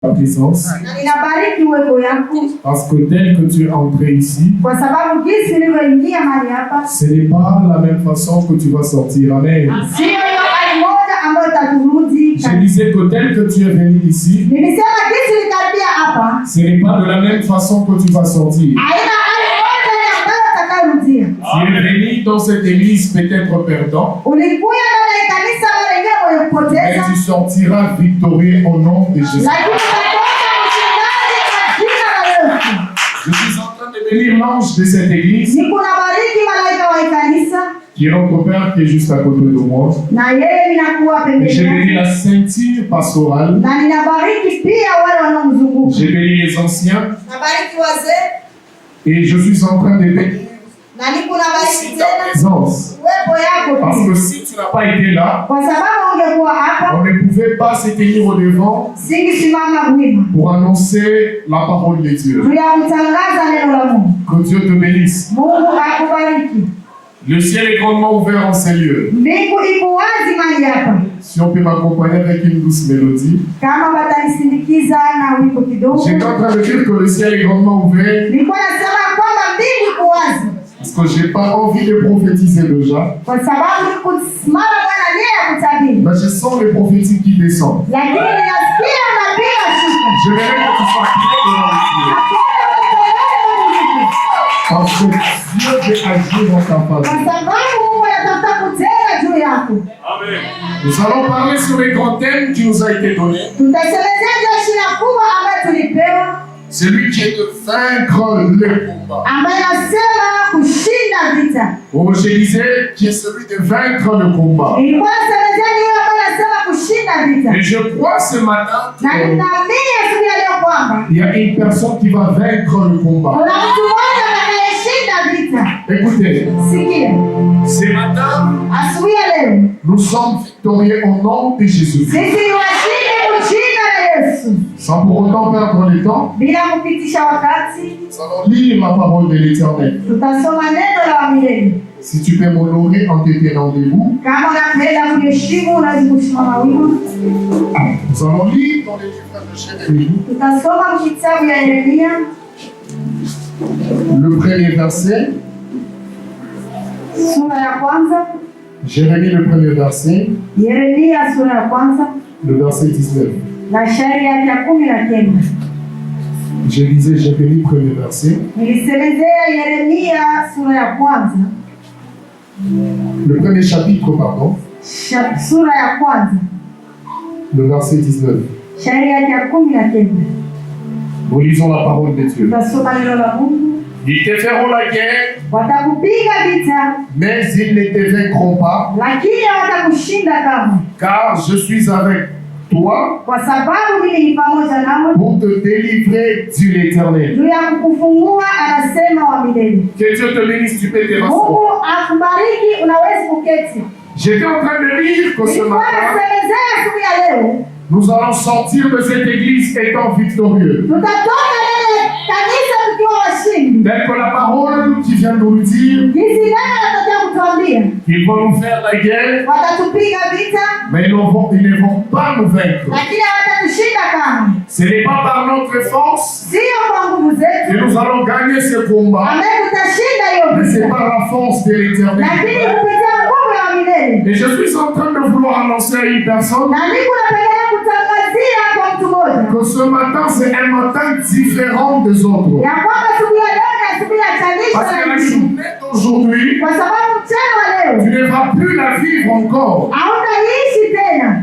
ta présence. Parce que tel que tu es entré ici, ce n'est pas la même façon que tu vas sortir. Amen. Je disais que tel que tu es venu ici, ce n'est pas de la même façon que tu vas sortir. Tu es venu dans cette église peut-être perdant, mais tu sortiras victorieux au nom de Jésus. Je suis en train de bénir l'ange de cette église, qui est notre Père qui est juste à côté de moi. Et j'ai béni la ceinture pastorale. J'ai béni les anciens. Et je suis en train de bénir aussi ta présence. Parce que si tu n'as pas été là, on ne pouvait pas se tenir au devant pour annoncer la parole de Dieu. Que Dieu te bénisse. Le ciel est grandement ouvert en ces lieux. Si on peut m'accompagner avec une douce mélodie. J'étais en train de dire que le ciel est grandement ouvert. Parce que je n'ai pas envie de prophétiser déjà. Mais je sens les prophéties qui descendent. Je verrai que tu sois prêt devant Dieu. Parce que Dieu veut agir dans ta face. Amen. Nous allons parler sur les grands thèmes qui nous a été donné. Celui qui est de vaincre le combat. Oh, je disais qui est celui de vaincre le combat. Et je crois ce matin qu'il y a une personne qui va vaincre le combat. Écoutez, ce matin, nous sommes victorieux au nom de Jésus. Sans pour autant perdre le temps, nous allons lire la parole de l'Éternel. Si tu peux m'honorer en te tenant debout, nous allons lire dans les livres de Jérémie. Le premier verset. Jérémie, le premier verset. Le verset 19. Je lisais Jérémie, premier verset. Le premier chapitre, pardon. Le verset 19. Nous lisons la parole de Dieu. Ils te feront la guerre, mais ils ne te vaincront pas, car je suis avec toi pour te délivrer de l'Éternel. Que Dieu te bénisse, tu peux te rasseoir. J'étais en train de lire que ce matin, nous allons sortir de cette église étant victorieux. Telle que la parole qui vient de nous dire qu'ils vont nous faire la guerre, mais ils ne vont pas nous vaincre. Ce n'est pas par notre force que nous allons gagner ce combat, mais c'est par la force de l'Éternel. Et je suis en train de vouloir annoncer à une personne que ce matin c'est un matin différent des autres. Parce que la journée d'aujourd'hui, tu ne vas plus la vivre encore.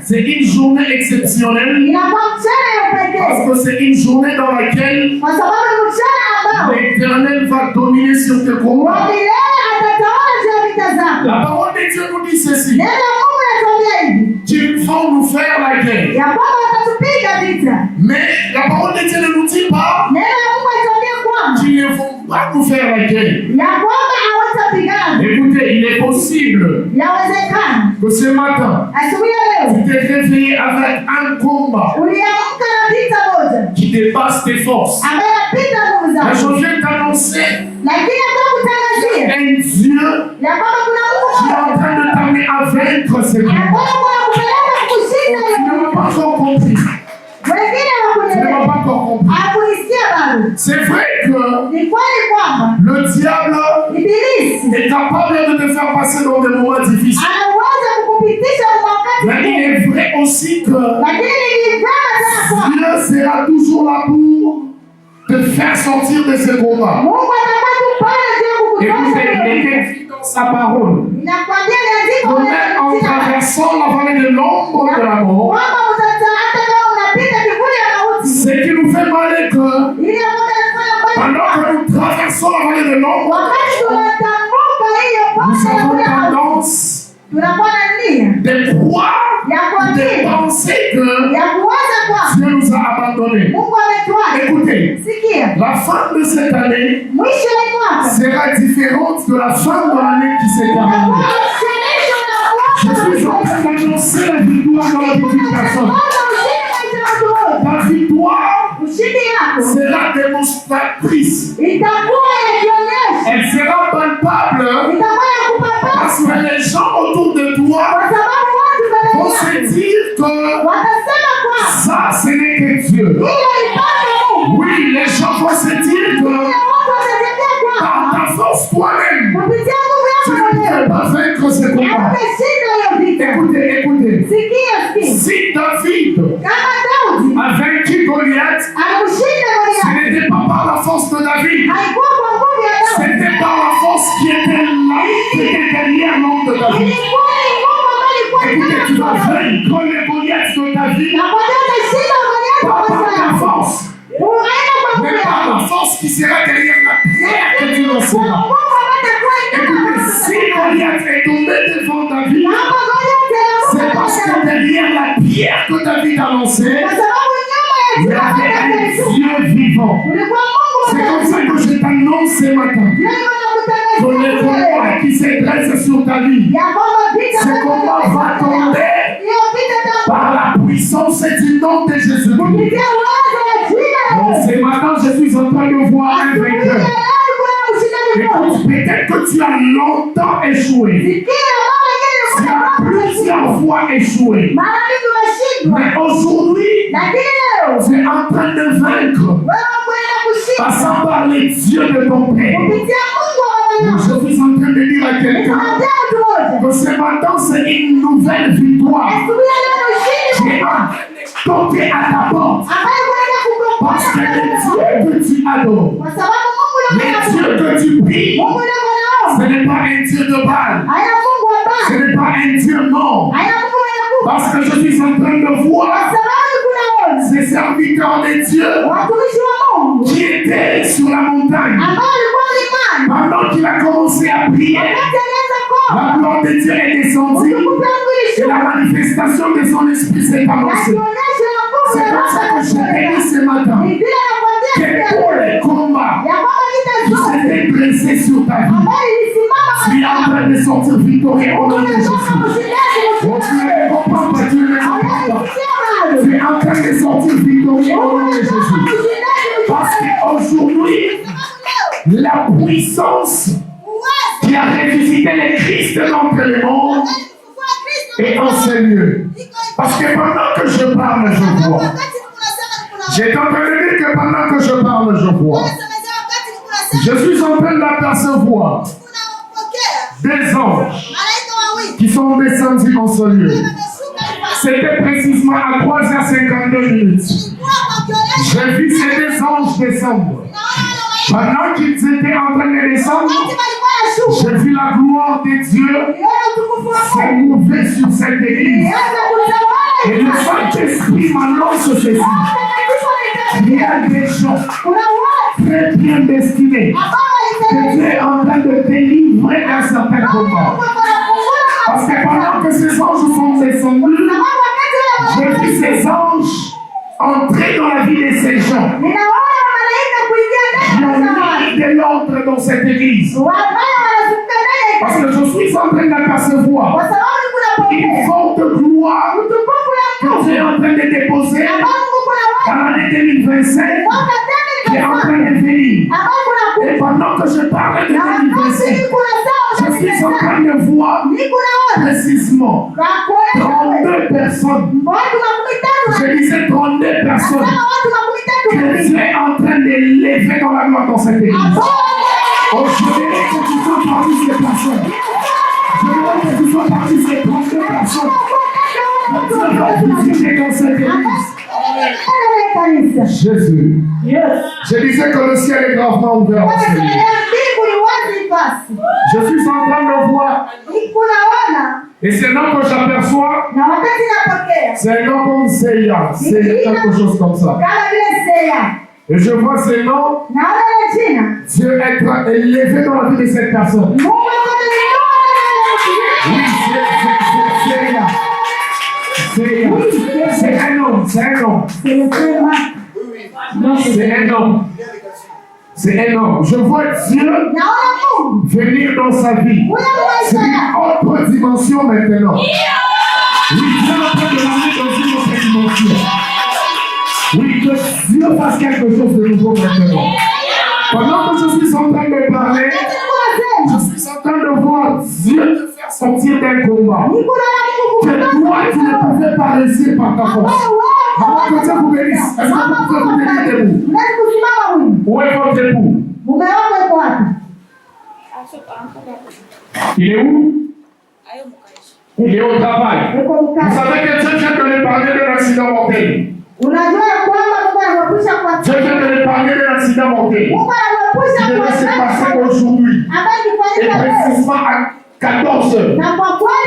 C'est une journée exceptionnelle. Parce que c'est une journée dans laquelle l'Éternel va dominer sur tes combats. La parole de Dieu nous dit ceci. Qu'ils vont nous faire la guerre. Mais la parole de Dieu ne nous dit pas qu'ils ne vont pas nous faire la guerre. Écoutez, il est possible que ce matin, tu t'es réveillé avec un combat qui dépasse tes forces. Mais je viens t'annoncer un Dieu qui est en train de t'amener à vaincre ce combat. Tu ne m'as pas encore compris. Tu ne m'as C'est vrai que le diable est capable de te faire passer dans des moments difficiles. Mais il est vrai aussi que Dieu sera toujours là pour te faire sortir de ce combat. Écoutez, il est écrit dans sa parole. En traversant la vallée de l'ombre de la mort, ce qui nous fait mal est que pendant que nous traversons la vallée de l'ombre, nous avons tendance de croire, de penser que Dieu nous a abandonnés. Écoutez, la fin de cette année sera différente de la fin de l'année qui s'est terminée. Je suis en train d'annoncer la victoire dans la vie d'une personne. La victoire sera démonstratrice. Elle sera palpable parce que les gens autour de toi vont se dire que ça, ce n'est que Dieu. Oui, les gens vont se dire que par ta force toi-même, tu ne peux pas vaincre ce combat. Écoutez. Si David a vaincu Goliath, ce n'était pas par la force de David. C'était par la force qui était là, qui était derrière l'homme de David. Écoutez, tu vas vaincre les Goliaths de ta vie pas par ta force, mais par la force qui sera derrière la pierre que tu lanceras. Écoutez, si Goliath est tombé devant David, c'est parce que derrière la pierre que David a lancée, il y avait un Dieu vivant. C'est comme ça que je t'annonce ce matin. Que le combat qui se dresse sur ta vie, ce combat va tomber par la puissance du nom de Jésus. Ce matin, je suis en train de voir un vainqueur. Écoute, peut-être que tu as longtemps échoué. Tu as plusieurs fois échoué. Mais aujourd'hui, tu es en train de vaincre. Passant par les dieux de ton Père. Je suis en train de dire à quelqu'un que ce matin, c'est une nouvelle victoire qui est tombée à ta porte. Parce que les dieux que tu adores, les dieux que tu pries, ce n'est pas un Dieu de Baal, ce n'est pas un Dieu mort. Parce que je suis en train de voir ces serviteurs de Dieu qui étaient sur la montagne. Pendant qu'il a commencé à prier, la gloire de Dieu est descendue et la manifestation de son esprit s'est annoncée. C'est comme ça que je t'ai dit ce matin que pour les combats qui s'étaient dressés sur ta vie, tu es en train de sortir victorieux au nom de Jésus. Tu ne comprends pas, tu ne comprends pas. Tu es en train de sortir victorieux au nom de Jésus. Parce qu'aujourd'hui, la puissance qui a ressuscité le Christ d'entre les morts est en ce lieu. Parce que pendant que je parle, je vois. J'ai en train de dire que pendant que je parle, je vois. Je suis en train d'apercevoir des anges qui sont descendus en ce lieu. C'était précisément à 3h52. J'ai vu ces deux anges descendre. Pendant qu'ils étaient en train de descendre, j'ai vu la gloire de Dieu se mouver sur cette église. Et le Saint-Esprit m'annonce ceci. Il y a des gens très bien destinés que Dieu est en train de délivrer d'un certain combat. Parce que pendant que ces anges sont descendus, j'ai vu ces anges entrer dans la vie de ces gens. Qui ont mis de l'ordre dans cette église. Parce que je suis en train d'apercevoir une forte gloire que Dieu est en train de déposer dans l'année 2025 qui est en train de venir. Et pendant que je parle de 2025, je suis en train de voir précisément 32 personnes. Je disais 32 personnes que Dieu est en train de lever entrer dans la gloire dans cette église. Oh, je voudrais que tu sois parmi ces personnes. Je voudrais que tu sois parmi ces 32 personnes. Que tu vas visiter dans cette église. Jésus. Je disais que le ciel est gravement ouvert dans cette église. Je suis en train de voir. Et c'est là que j'aperçois. C'est un nom comme Seiya. C'est quelque chose comme ça. Et je vois ce nom. Dieu être élevé dans la vie de cette personne. Oui, c'est un homme. C'est un homme. C'est un homme. C'est un homme. Je vois Dieu venir dans sa vie. C'est une autre dimension maintenant. Oui, Dieu est en train de l'amener dans une autre dimension. Oui, que Dieu fasse quelque chose de nouveau maintenant. Pendant que je suis en train de parler, je suis en train de voir Dieu te faire sortir d'un combat. Que toi, tu ne pouvais pas réussir par ta force. Avant que Dieu vous bénisse, est-ce que vous pouvez vous tenir debout? Où est votre époux? Il est où? Il est au travail. Vous savez que Dieu vient de lui parler de l'accident mortel. Dieu vient de lui parler de l'accident mortel. Il devait se passer aujourd'hui. Et précisément à 14 heures.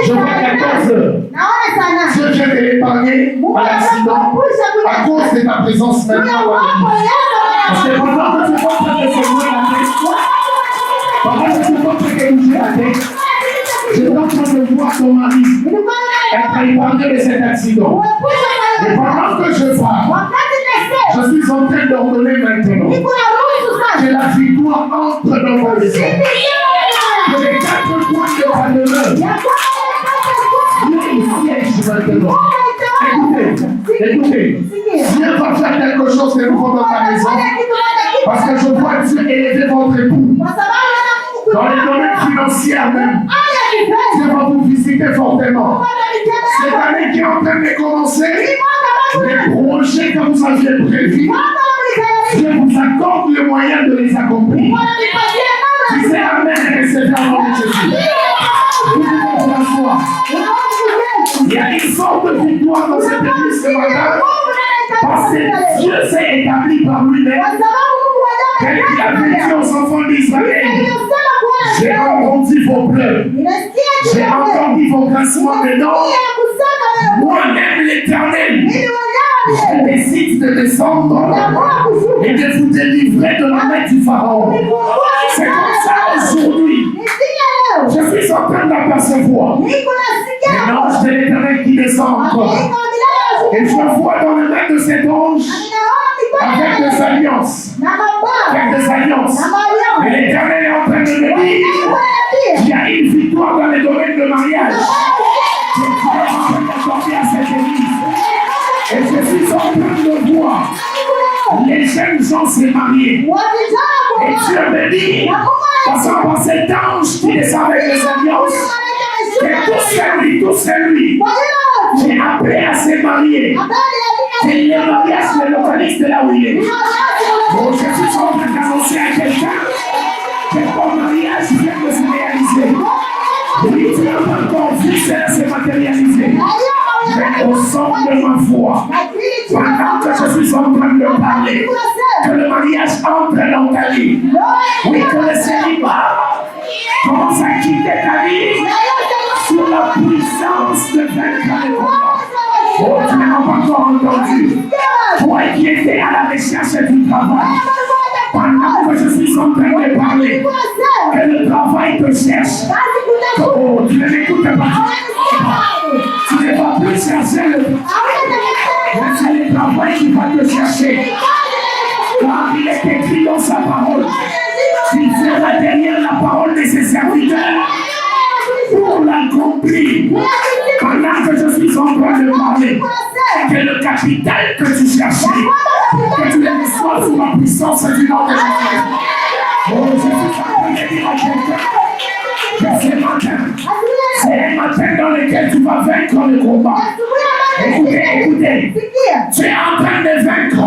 Je vois 14 heures. Dieu vient de l'épargner à l'accident à cause de ta présence maintenant. Parce que pendant que tu es en train de se bouger la tête, pendant que tu es en train de bouger la tête, je suis en train de voir ton mari être épargné de cet accident. Et pendant que je parle, je suis en train d'ordonner maintenant que la victoire entre dans ma maison. Que les 4 points de ta demeure siègent maintenant. Écoutez, Dieu va faire quelque chose de nouveau dans ta maison. Parce que je vois Dieu élever votre époux. Dans les domaines financiers même. Dieu va vous visiter fortement. Cette année qui est en train de commencer, les projets que vous aviez prévus, Dieu vous accorde le moyen de les accomplir. Disez Amen et recevez en nom de Jésus. Vous pouvez vous asseoir. Il y a une sorte de victoire dans cette église ce matin. Parce que Dieu s'est établi par lui-même. Tel qu'il avait dit aux enfants d'Israël. J'ai entendu vos pleurs. J'ai entendu vos grincements de dents. Moi-même l'Éternel, je décide de descendre et de vous délivrer de la main du Pharaon. C'est comme ça aujourd'hui. Je suis en train d'apercevoir l'ange de l'Éternel qui descend encore. Et je vois dans le main de cet ange avec des alliances. Avec des alliances. Et l'Éternel est en train de me dire qu'il y a une victoire dans les domaines de mariage. Que Dieu est en train d'accorder à cette église. Et je suis en train de voir les jeunes gens se marier. Et Dieu me dit, passant par cet ange qui descend avec les alliances, que tous c'est lui, j'ai appelé à se marier. Que le mariage le localise de là où il est. Bon, je suis en train d'annoncer à quelqu'un que ton mariage vient de se réaliser. Oui, tu n'as pas encore vu cela se matérialiser. Mais au centre de ma foi, pendant que je suis en train de parler, que le mariage entre dans ta vie. Oui, que le célibat commence à quitter ta vie sous la puissance de vaincre les combats. Oh, tu n'as pas encore entendu. Toi qui étais à la recherche du travail, pendant que je suis en train de parler, que le travail te cherche. Oh, tu ne m'écoutes pas. Tu ne vas plus chercher le travail. C'est le travail qui va te chercher. Car il est écrit dans sa parole qu'il sera derrière la parole de ses serviteurs pour l'accomplir. Pendant que je suis en train de parler, que le capital que tu cherchais, que tu le reçois sous la puissance du nom de Jésus. Oh, je suis en train de dire à quelqu'un que ce matin, c'est un matin dans lequel tu vas vaincre le combat. Écoutez, tu es en train de vaincre.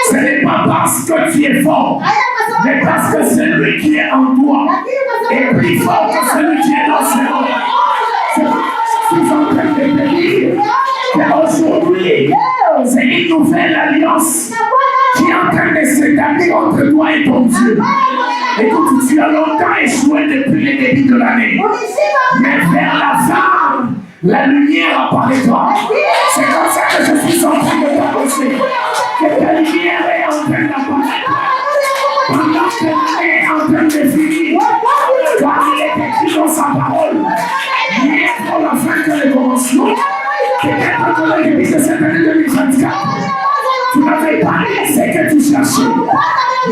Ce n'est pas parce que tu es fort. Mais parce que celui qui est en toi est plus fort que celui qui est dans ce monde. Je suis en train de te dire qu'aujourd'hui, c'est une nouvelle alliance qui est en train de s'établir entre toi et ton Dieu. Écoute, tu as longtemps échoué depuis le début de l'année. Mais vers la fin, la lumière apparaîtra. C'est comme ça que je suis en train de t'annoncer que ta lumière est en train d'apparaître. Pendant que l'année est en train de finir, car il est écrit dans sa parole. Mieux pour la fin que le commencement. Peut-être que le début de cette année 2024, tu n'avais pas ce que tu cherchais.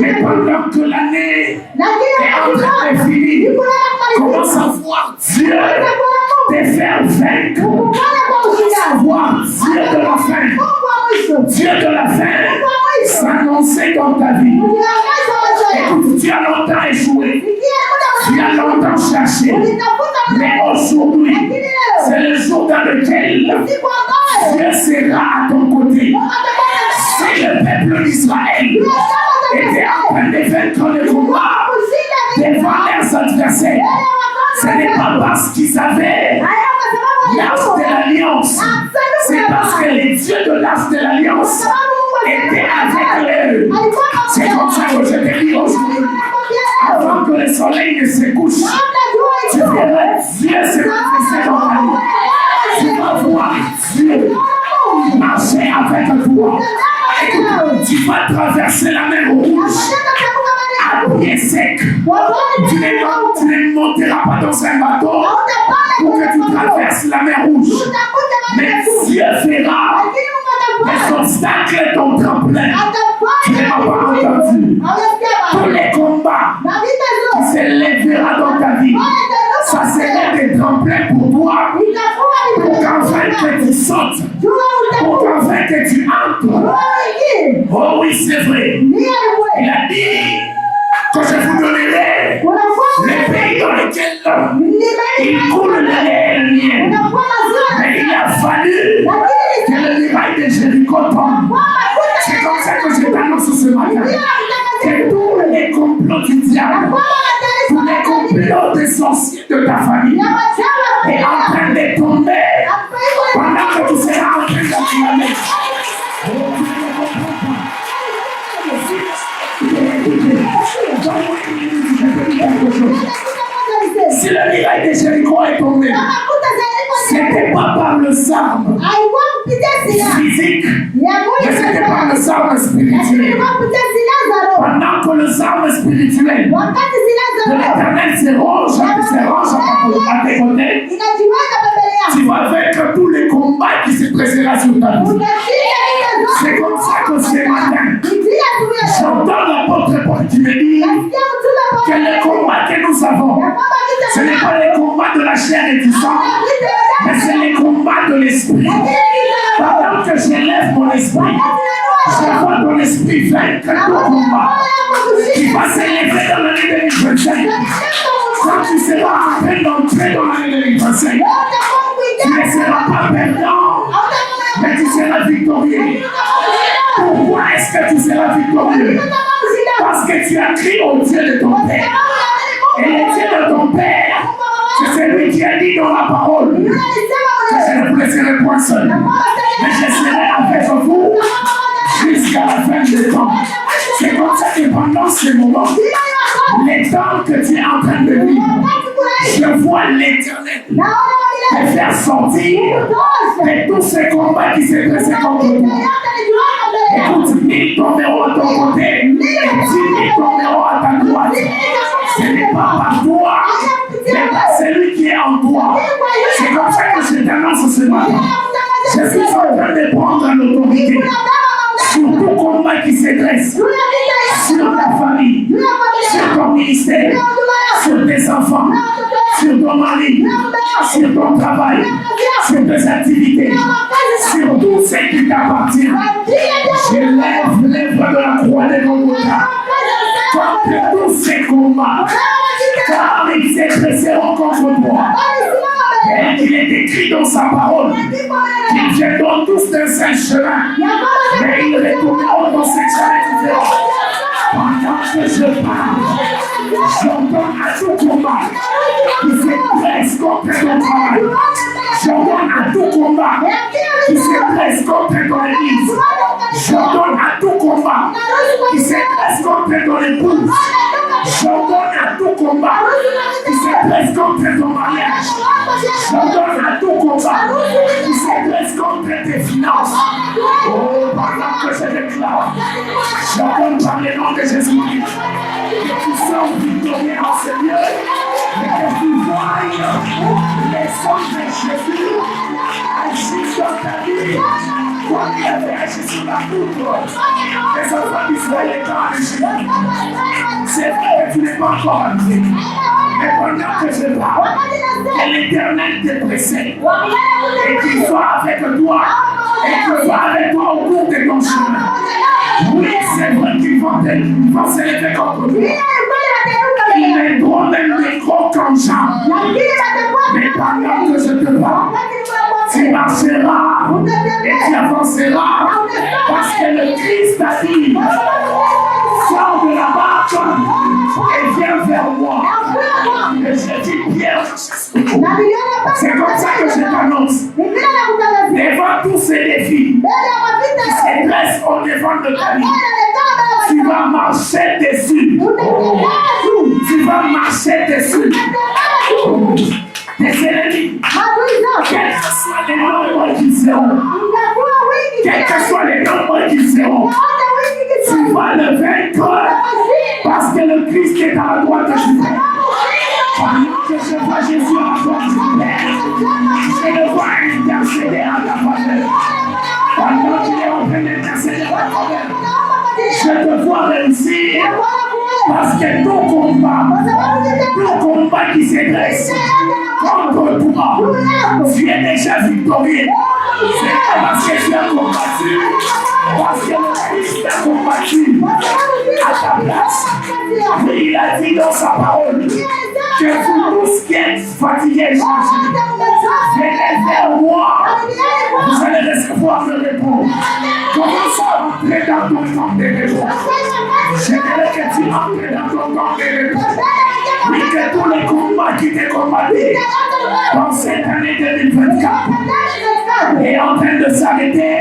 Mais pendant que l'année est en train de finir, commence à voir Dieu te faire vaincre. Voir Dieu de la fin. Dieu de la fin s'annoncer dans ta vie. Écoute, tu as longtemps échoué. Tu as longtemps cherché. Mais aujourd'hui, c'est le jour dans lequel Dieu sera à ton côté. Si le peuple d'Israël était en train de vaincre le combat devant leurs adversaires, ce n'est pas parce qu'ils avaient l'arche de l'alliance, c'est parce que les dieux de l'arche de l'alliance étaient avec eux. C'est comme ça que je te dis aujourd'hui, avant que le soleil ne se couche, tu verras Dieu se manifester dans ta vie. Tu vas voir Dieu marcher avec toi. Écoute, tu vas traverser la mer Rouge à pied sec. Tu ne monteras pas dans un bateau pour que tu traverses la mer Rouge. Mais Dieu fera les obstacles ton tremplin. Tu ne m'as pas entendu. Tous les combats qui se lèvera dans ta vie, ça sera des tremplins pour toi, pour qu'enfin que tu sautes, pour qu'enfin que tu entres. Oh oui, c'est vrai. Il a dit que je vous donnerai les pays dans lesquels il coule le lait et le miel. Mais il a fallu que le miracle de Jéricho tombe. C'est comme ça que je t'annonce ce matin que tous les complots du diable, tous les complots des sorciers de ta famille est en train de tomber pendant que tu seras en train d'acclamer. Si le miracle de Jéricho est tombé, ce n'était pas par le sarme physique, mais c'était par le sarme spirituel. Pendant que le sarme spirituel de l'Éternel se range à tes côtés, tu vas vaincre tous les combats qui se dressera sur ta vie. C'est comme ça que ce matin, j'entends l'apôtre Paul qui me dit que le combat que nous avons, ce n'est pas le combat de la chair et du sang, mais c'est le combat de l'esprit. Pendant que j'élève mon esprit, je vois ton esprit vaincre ton combat. Tu vas s'élever dans l'année 2025. Quand tu seras en train d'entrer dans l'année 2025, tu ne seras pas perdant, mais tu seras victorieux. Pourquoi est-ce que tu seras victorieux? Parce que tu as crié au Dieu de ton Père. Et le Dieu de ton Père, c'est celui qui a dit dans la parole que je ne vous laisserai point seul, mais je serai avec vous jusqu'à la fin des temps. C'est comme ça que pendant ce moment, les temps que tu es en train de vivre, je vois l'Éternel te faire sortir de tous ces combats qui se dressaient contre toi. Écoute, 1000 tomberont à ton côté, 10 000 tomberont à ta droite. Ce n'est pas par toi, mais par celui qui est en toi. C'est comme ça que je t'annonce ce matin. Je suis en train de prendre l'autorité sur tout combat qui se dresse, sur ta famille, sur ton ministère, sur tes enfants, sur ton mari, sur ton travail, sur tes activités, sur tout ce qui t'appartient. Je lève l'œuvre de la croix de Golgotha contre tous ces combats, car ils se dresseront contre toi. Et il est écrit dans sa parole qu'ils viendront tous d'un seul chemin, mais ils retourneront dans ces chemins différents. Pendant que je parle, j'ordonne à tout combat qui se dresse contre ton travail. J'ordonne à tout combat qui se dresse contre ton église. J'ordonne à tout combat qui se dresse contre ton épouse. J'ordonne à tout combat qui se dresse contre ton mariage. J'ordonne à tout combat qui se dresse contre tes finances. Oh, pendant que je déclare, j'ordonne par le nom de Jésus-Christ que tu sois victorieux en ce lieu et que tu voies les sons de Jésus agir dans ta vie. Toi qui avais agi sur la poutre, les enfants d'Israël étant en Égypte. C'est vrai que tu n'es pas encore arrivé. Mais pendant que je parle, que l'Éternel te précède et qu'il soit avec toi et qu'il soit avec toi au cours de ton chemin. Oui, c'est vrai qu'ils vont s'élever contre toi. Ils mettront même des crocs en jambes. Mais pendant que je te parle, tu marcheras et tu avanceras parce que le Christ a dit, sors de la barque et viens vers moi. Et je dis, Pierre, c'est comme ça que je t'annonce. Devant tous ces défis qui se dressent au devant de ta vie, tu vas marcher dessus. Tu vas marcher dessus. Tes ennemis, quels que soient les nombres qu'ils seront, quels que soient les nombres qu'ils seront, tu vas le vaincre parce que le Christ est à la droite de Dieu. Pendant que je vois Jésus à la droite du Père, je le vois intercéder à ta faveur. Pendant qu'il est en train d'intercéder à ta faveur, je te vois réussir parce que ton combat qui se dresse contre toi, tu es déjà victorieux. C'est parce que tu as combattu, parce que le Christ a combattu à ta place. Mais il a dit dans sa parole que vous tous qui êtes fatigués et chargés, venez vers moi, vous allez recevoir le repos. Commence à entrer dans ton temps de repos. J'aimerais que tu entres dans ton temps de repos. Oui, que tous les combats qui t'ont combattu dans cette année 2024 est en train de s'arrêter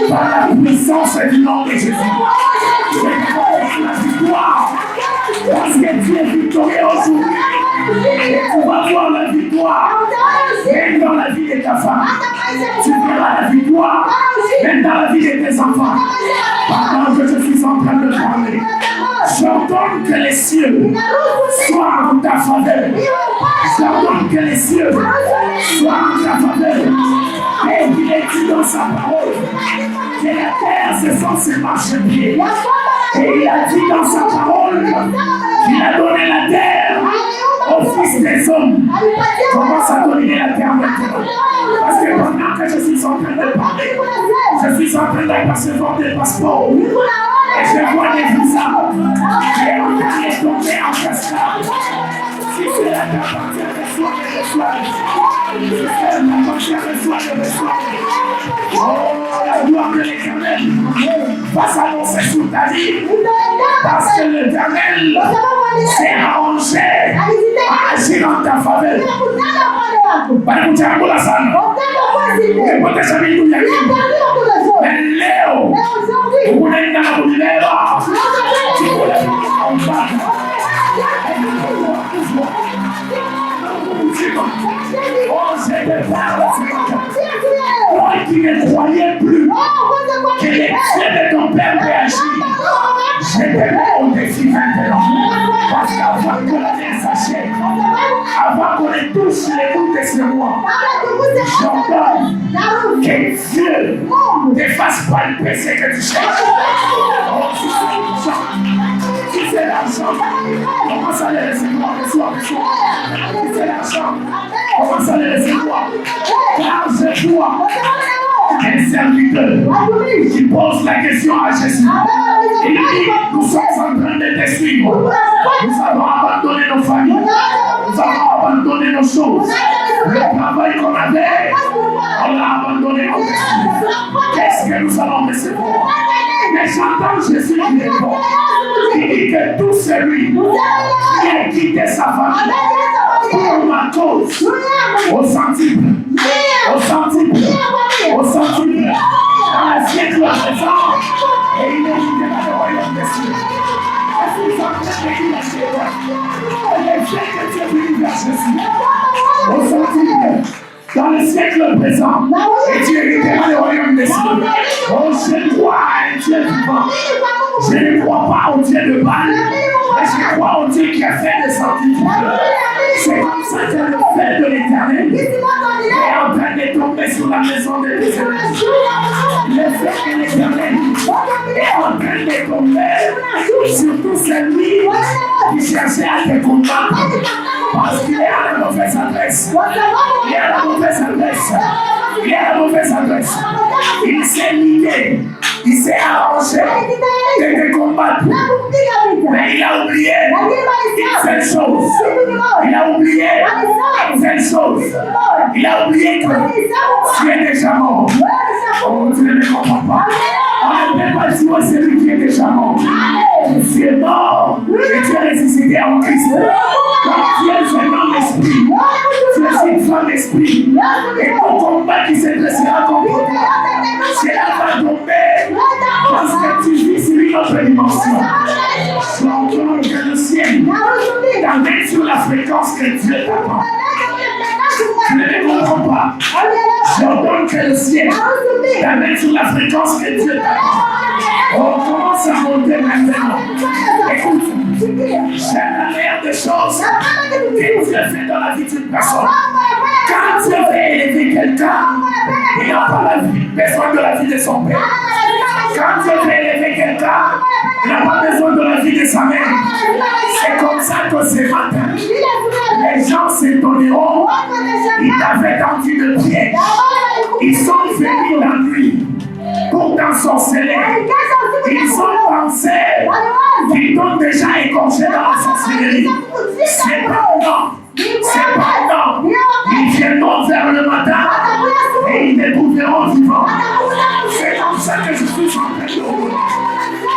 par la puissance du nom de Jésus. Je déclare la victoire parce que tu es victorieux aujourd'hui. Et tu vas voir la victoire même dans la vie de ta femme. Tu verras la victoire même dans la vie de tes enfants. Pendant que je suis en train de parler, j'ordonne que les cieux soient en ta faveur. J'ordonne que les cieux soient en ta faveur. Et il est dit dans sa parole que la terre c'est censé marchepied. Et il a dit dans sa parole qu'il a donné la terre au fils des hommes. Commence à dominer la terre maintenant. Parce que pendant que je suis en train de parler, je suis en train d'apercevoir des passeports. Et je vois des visas qui est en train de tomber en cascade. Si cela t'appartient, reçois. Si cela t'appartient, reçois. Oh, la gloire de l'Éternel va s'annoncer sur ta vie. Parce que l'Éternel s'est arrangé à agir en ta faveur. Banakutambula sana. Umepoteza vitu vya Mungu. Na leo unaenda na kunibeba. Toi qui ne croyais plus que les pieds de ton père réagissent, je te mets au défi maintenant. Parce qu'avant que l'année s'achève, avant qu'on ne touche les bouts de ce mois, j'ordonne que Dieu ne fasse pas le péché que tu cherches. Si c'est l'argent, commence à les recevoir, reçois. Si c'est l'argent, commence à les recevoir. Car je vois un serviteur qui pose la question à Jésus. Il dit, nous sommes en train de te suivre. Nous avons abandonné nos familles. Nous avons abandonné nos choses. Le travail qu'on avait, on l'a abandonné. Qu'est-ce que nous allons recevoir? Mais j'entends Jésus qui répond. Il dit que tout ce celui qui a quitté sa famille pour ma cause, au centuple, au centuple, au centuple, dans la siècle présent, et il est quitté dans le royaume des cieux. Est-ce que vous entendez la chérie? Les faits que Dieu bénit vers Jésus, au centuple, dans le siècle présent, et Dieu est dans le royaume des cieux. Oh, je crois à un Dieu vivant. Je ne crois pas au Dieu de Baal, mais je crois au Dieu qui a fait des centuple. C'est comme ça que le fait de l'Éternel est en train de tomber sur la maison de l'Éternel. Le fait de l'Éternel est en train de tomber sur tout celui qui cherchait à te combattre parce qu'il est à la mauvaise adresse. Il est à la mauvaise adresse. Il est à la mauvaise adresse. Il s'est lié. Il s'est arrangé de te combattre. Mais il a oublié une seule chose. Il a oublié une seule chose. Il a oublié que tu es déjà mort. Oh, tu ne me comprends pas. On ne peut pas dire celui qui est déjà mort. Tu es mort et tu es ressuscité en Christ. Donc tu es un homme d'esprit. Tu es une femme d'esprit. Et ton combat qui se dressera contre toi, c'est là va tomber. Parce que tu vis sur une autre dimension. J'entends que le ciel t'amène sur la fréquence que Dieu t'attend. Tu ne me comprends pas. J'entends que le ciel t'amène sur la fréquence que Dieu t'attend. On commence à monter maintenant. Écoute, j'aime la meilleure des choses que Dieu fait dans la vie d'une personne. Quand Dieu veut élever quelqu'un, il n'a pas besoin de la vie de son père. Quand Dieu veut élever quelqu'un, il n'a pas besoin de la vie de sa mère. C'est comme ça que ce matin, les gens s'étonneront. Ils t'avaient tendu de pied. Ils sont venus la nuit pour t'ensorceler. Ils ont pensé qu'ils t'ont déjà écorché dans la sorcellerie. Cependant, ils viendront vers le matin et ils te trouveront vivant. C'est comme ça que je suis en train de vous dire.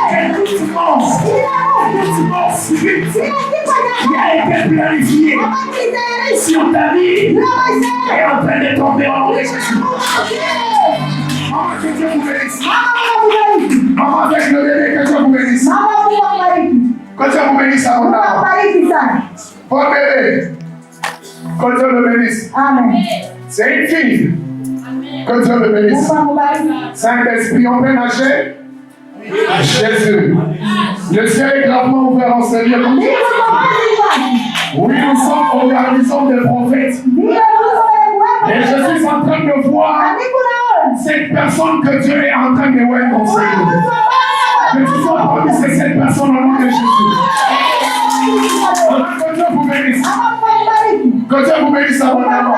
Quel mort subit qui a été planifié sur ta vie est en train de tomber en nom de Jésus. Maman, que Dieu vous bénisse. Maman, avec le bébé, que Dieu vous bénisse. Que Dieu vous bénisse à mon âme. Bon bébé, que Dieu le bénisse. Amen. C'est une fille. Que Dieu le bénisse. Saint-Esprit, on peut nager. Jésus. Le ciel est gravement ouvert en Seigneur. Oui, nous sommes au garnison des prophètes. Et je suis en train de voir cette personne que Dieu est en train de voir conseiller. Que tu sois parmi cette personne au nom de Jésus. Que Dieu vous bénisse. Que Dieu vous bénisse à mon amour.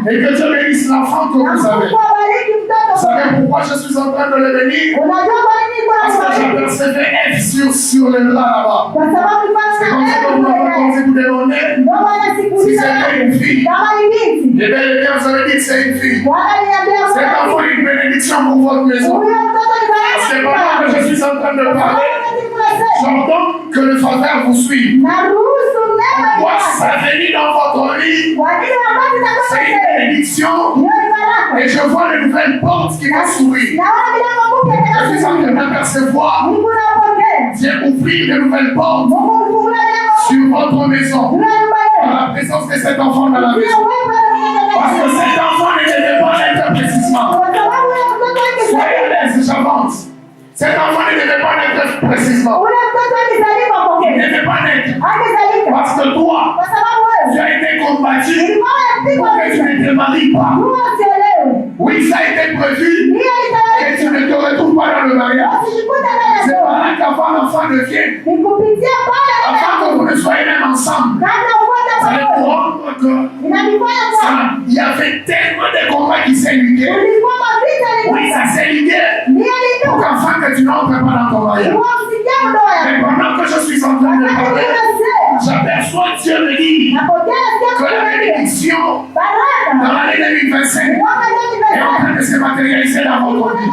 Et que Dieu bénisse l'enfant que vous avez. Vous savez pourquoi je suis en train de le bénir? Parce que j'ai persévé F sur le drap là-bas. C'est comme ça que vous m'avez entendu vous demander si c'était une fille. Et bien, vous avez dit que c'est une fille. Cet enfant est une bénédiction pour votre maison. Parce que pendant que je suis en train de parler, j'entends que le Father vous suit. Moi, ça venu dans votre vie. C'est une bénédiction. Et je vois les nouvelles portes qui vont s'ouvrir. Je suis en train d'apercevoir Dieu ouvrir de nouvelles portes sur votre maison. Par la présence de cet enfant dans la maison. Parce que cet enfant ne devait pas être précisément. Soyez à l'aise, j'avance. Cet enfant ne devait pas naître précisément. Il ne devait pas naître. Parce que toi, tu as été combattu pour que tu ne te maries pas. Oui, ça a été prévu et tu ne te retrouves pas dans le mariage. C'est par là qu'avant l'enfant ne vienne, afin que vous ne soyez même ensemble. Vous allez vous rendre que il y avait tellement de combats qui s'est ligué. Oui, ça s'est ligué pour qu'enfin que tu n'entres pas dans ton mariage. Mais pendant que je suis en train de parler, j'aperçois Dieu me dire que la bénédiction dans l'année 2025 est en train de se matérialiser dans votre vie.